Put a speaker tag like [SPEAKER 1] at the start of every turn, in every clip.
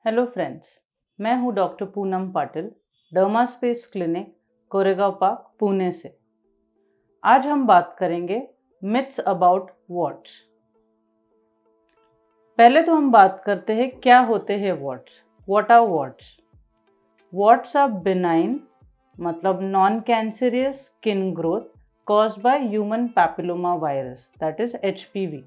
[SPEAKER 1] Hello friends, मैं हूं doctor Poonam Patil, Dermaspace clinic, Koregaon park, Pune से। आज हम बात करेंगे मिथ्स अबाउट वॉट्स। पहले तो हम बात करते हैं क्या होते हैं warts. What are warts? Warts are benign, मतलब non cancerous skin growth caused by human papilloma virus, that is HPV।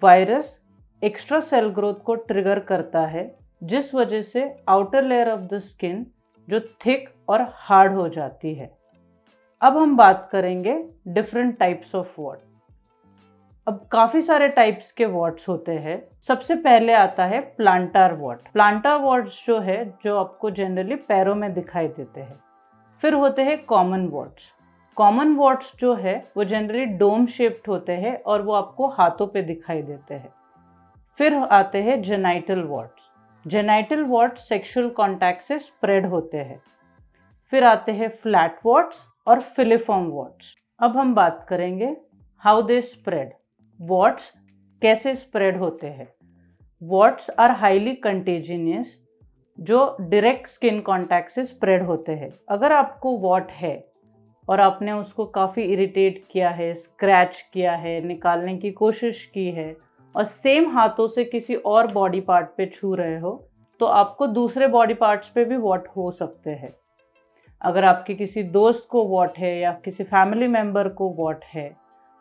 [SPEAKER 1] Virus extra cell growth को ट्रिगर करता है, जिस वजह से outer layer of the skin जो थिक और हार्ड हो जाती है। अब हम बात करेंगे डिफरेंट टाइप्स ऑफ वॉट। अब काफ़ी सारे टाइप्स के वॉट्स होते हैं। सबसे पहले आता है प्लांटार वॉट। प्लांटार वॉट्स जो है, जो आपको जनरली पैरों में दिखाई देते हैं। फिर होते हैं कॉमन वॉट्स। कॉमन वॉट्स जो है वो जनरली डोम शेप्ड होते हैं और वो आपको हाथों पे दिखाई देते हैं। फिर आते हैं genital warts. Genital warts sexual contact से स्प्रेड होते हैं। फिर आते हैं फ्लैट वॉट्स और फिलिफॉर्म वॉट्स। अब हम बात करेंगे हाउ दे स्प्रेड। वॉट्स कैसे स्प्रेड होते हैं? वॉट्स आर हाईली कंटेजिनियस, जो डायरेक्ट स्किन कॉन्टैक्ट से स्प्रेड होते हैं। अगर आपको वॉट है और आपने उसको काफ़ी इरिटेट किया है, स्क्रैच किया है, निकालने की कोशिश की है और सेम हाथों से किसी और बॉडी पार्ट पे छू रहे हो, तो आपको दूसरे बॉडी पार्ट्स पे भी वॉट हो सकते हैं। अगर आपके किसी दोस्त को वॉट है या किसी फैमिली मेम्बर को वॉट है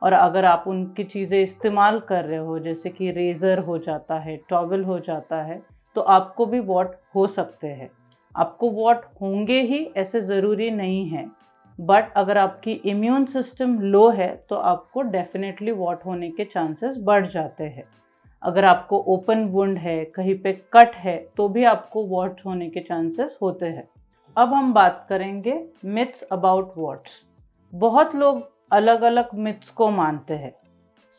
[SPEAKER 1] और अगर आप उनकी चीज़ें इस्तेमाल कर रहे हो, जैसे कि रेज़र हो जाता है, टॉवल हो जाता है, तो आपको भी वॉट हो सकते हैं। आपको वॉट होंगे ही ऐसे ज़रूरी नहीं है, बट अगर आपकी इम्यून सिस्टम लो है तो आपको डेफिनेटली वॉट होने के चांसेस बढ़ जाते हैं। अगर आपको ओपन वुंड है, कहीं पे कट है, तो भी आपको वॉट होने के चांसेस होते हैं। अब हम बात करेंगे मिथ्स अबाउट वॉट्स। बहुत लोग अलग अलग मिथ्स को मानते हैं।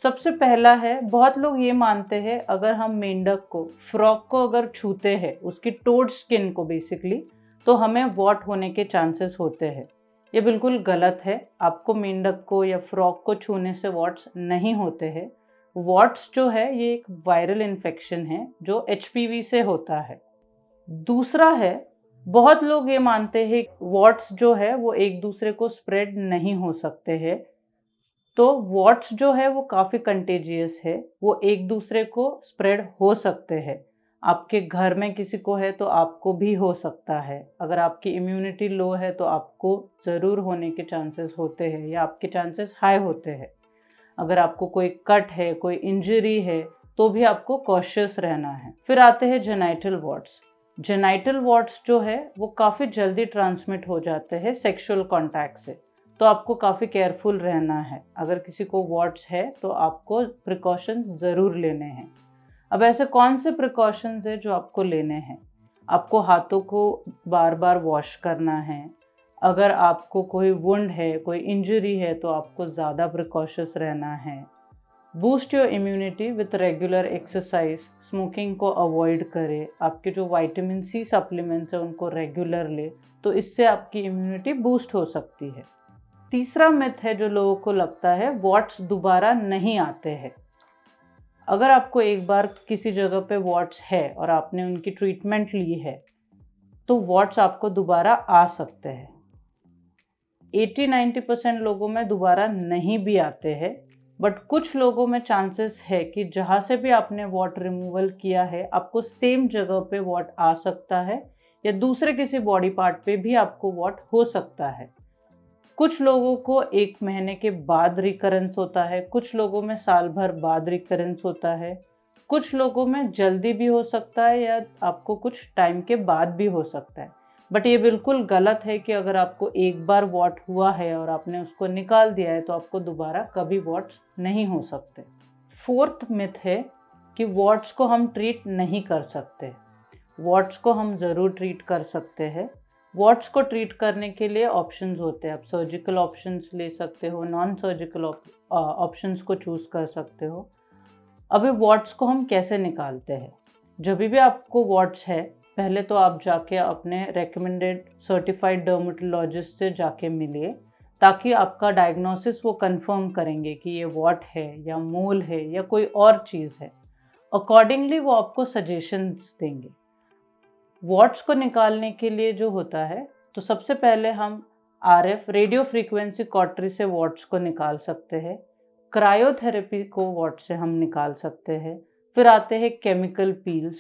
[SPEAKER 1] सबसे पहला है, बहुत लोग ये मानते हैं अगर हम मेंढक को, फ्रॉग को अगर छूते हैं, उसकी टोड स्किन को बेसिकली, तो हमें वॉट होने के चांसेस होते हैं। ये बिल्कुल गलत है। आपको मेंढक को या फ्रॉग को छूने से वॉट्स नहीं होते हैं। वॉट्स जो है ये एक वायरल इन्फेक्शन है जो HPV से होता है। दूसरा है, बहुत लोग ये मानते हैं वॉट्स जो है वो एक दूसरे को स्प्रेड नहीं हो सकते हैं। तो वॉट्स जो है वो काफ़ी कंटेजियस है, वो एक दूसरे को स्प्रेड हो सकते हैं। आपके घर में किसी को है तो आपको भी हो सकता है। अगर आपकी इम्यूनिटी लो है तो आपको ज़रूर होने के चांसेस होते हैं या आपके चांसेस हाई होते हैं। अगर आपको कोई कट है, कोई इंजरी है, तो भी आपको कॉशियस रहना है। फिर आते हैं जेनाइटल वॉट्स। जेनाइटल वॉट्स जो है वो काफ़ी जल्दी ट्रांसमिट हो जाते हैं सेक्सुअल कॉन्टैक्ट से, तो आपको काफ़ी केयरफुल रहना है। अगर किसी को वॉट्स है तो आपको प्रिकॉशंस ज़रूर लेने हैं। अब ऐसे कौन से प्रिकॉशंस है जो आपको लेने हैं? आपको हाथों को बार बार वॉश करना है। अगर आपको कोई वुंड है, कोई इंजरी है, तो आपको ज़्यादा प्रिकॉशंस रहना है। Boost your immunity with regular exercise. Smoking को अवॉइड करें। आपके जो विटामिन C सप्लीमेंट्स हैं उनको रेगुलर ले, तो इससे आपकी इम्यूनिटी बूस्ट हो सकती है। तीसरा मिथ है जो लोगों को लगता है वॉट्स दोबारा नहीं आते हैं। अगर आपको एक बार किसी जगह पे वॉट्स है और आपने उनकी ट्रीटमेंट ली है, तो वॉट्स आपको दोबारा आ सकते हैं। 80-90% लोगों में दोबारा नहीं भी आते हैं, बट कुछ लोगों में चांसेस है कि जहाँ से भी आपने वॉट रिमूवल किया है, आपको सेम जगह पे वॉट आ सकता है या दूसरे किसी बॉडी पार्ट पे भी आपको वॉट हो सकता है। कुछ लोगों को 1 महीने के बाद रिकरेंस होता है, कुछ लोगों में साल भर बाद रिकरेंस होता है, कुछ लोगों में जल्दी भी हो सकता है या आपको कुछ टाइम के बाद भी हो सकता है। बट ये बिल्कुल गलत है कि अगर आपको एक बार वॉट हुआ है और आपने उसको निकाल दिया है तो आपको दोबारा कभी वॉट्स नहीं हो सकते। फोर्थ मिथ है कि वॉट्स को हम ट्रीट नहीं कर सकते। वॉट्स को हम ज़रूर ट्रीट कर सकते हैं। वॉट्स को ट्रीट करने के लिए ऑप्शंस होते हैं। आप सर्जिकल ऑप्शंस ले सकते हो, नॉन सर्जिकल ऑप्शंस को चूज़ कर सकते हो। अभी वॉट्स को हम कैसे निकालते हैं? जब भी आपको वॉट्स है, पहले तो आप जाके अपने रेकमेंडेड सर्टिफाइड डर्मेटोलॉजिस्ट से जाके मिलिए, ताकि आपका डायग्नोसिस वो कंफर्म करेंगे कि ये वॉट है या मोल है या कोई और चीज़ है। अकॉर्डिंगली वो आपको सजेशंस देंगे। वॉट्स को निकालने के लिए जो होता है, तो सबसे पहले हम RF रेडियो फ्रीक्वेंसी कॉटरी से वॉट्स को निकाल सकते हैं। क्रायोथेरेपी को वॉट्स से हम निकाल सकते हैं। फिर आते हैं केमिकल पील्स,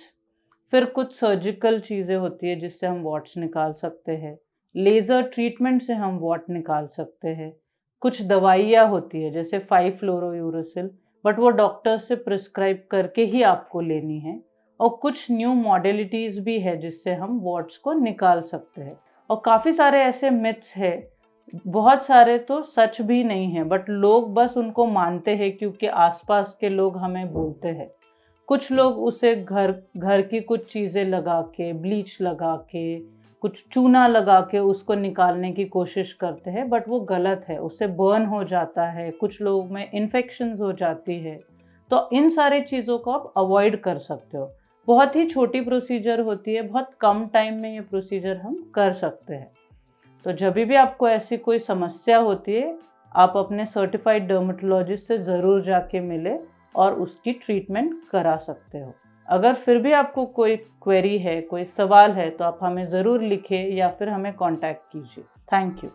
[SPEAKER 1] फिर कुछ सर्जिकल चीज़ें होती है जिससे हम वॉट्स निकाल सकते हैं। लेज़र ट्रीटमेंट से हम वॉट निकाल सकते हैं। कुछ दवाइयाँ होती है जैसे 5-फ्लोरोयूरेसिल, बट वो डॉक्टर से प्रिस्क्राइब करके ही आपको लेनी है। और कुछ न्यू मॉडलिटीज़ भी है जिससे हम वॉट्स को निकाल सकते हैं। और काफ़ी सारे ऐसे मिथ्स है, बहुत सारे तो सच भी नहीं है, बट लोग बस उनको मानते हैं क्योंकि आसपास के लोग हमें बोलते हैं। कुछ लोग उसे घर की कुछ चीज़ें लगा के, ब्लीच लगा के, कुछ चूना लगा के उसको निकालने की कोशिश करते हैं, बट वो गलत है, उससे बर्न हो जाता है, कुछ लोगों में इन्फेक्शंस हो जाती है। तो इन सारी चीज़ों को आप अवॉइड कर सकते हो। बहुत ही छोटी प्रोसीजर होती है, बहुत कम टाइम में ये प्रोसीजर हम कर सकते हैं। तो जब भी आपको ऐसी कोई समस्या होती है, आप अपने सर्टिफाइड डर्मेटोलॉजिस्ट से ज़रूर जाके मिले और उसकी ट्रीटमेंट करा सकते हो। अगर फिर भी आपको कोई क्वेरी है, कोई सवाल है, तो आप हमें ज़रूर लिखें या फिर हमें कांटेक्ट कीजिए। Thank you.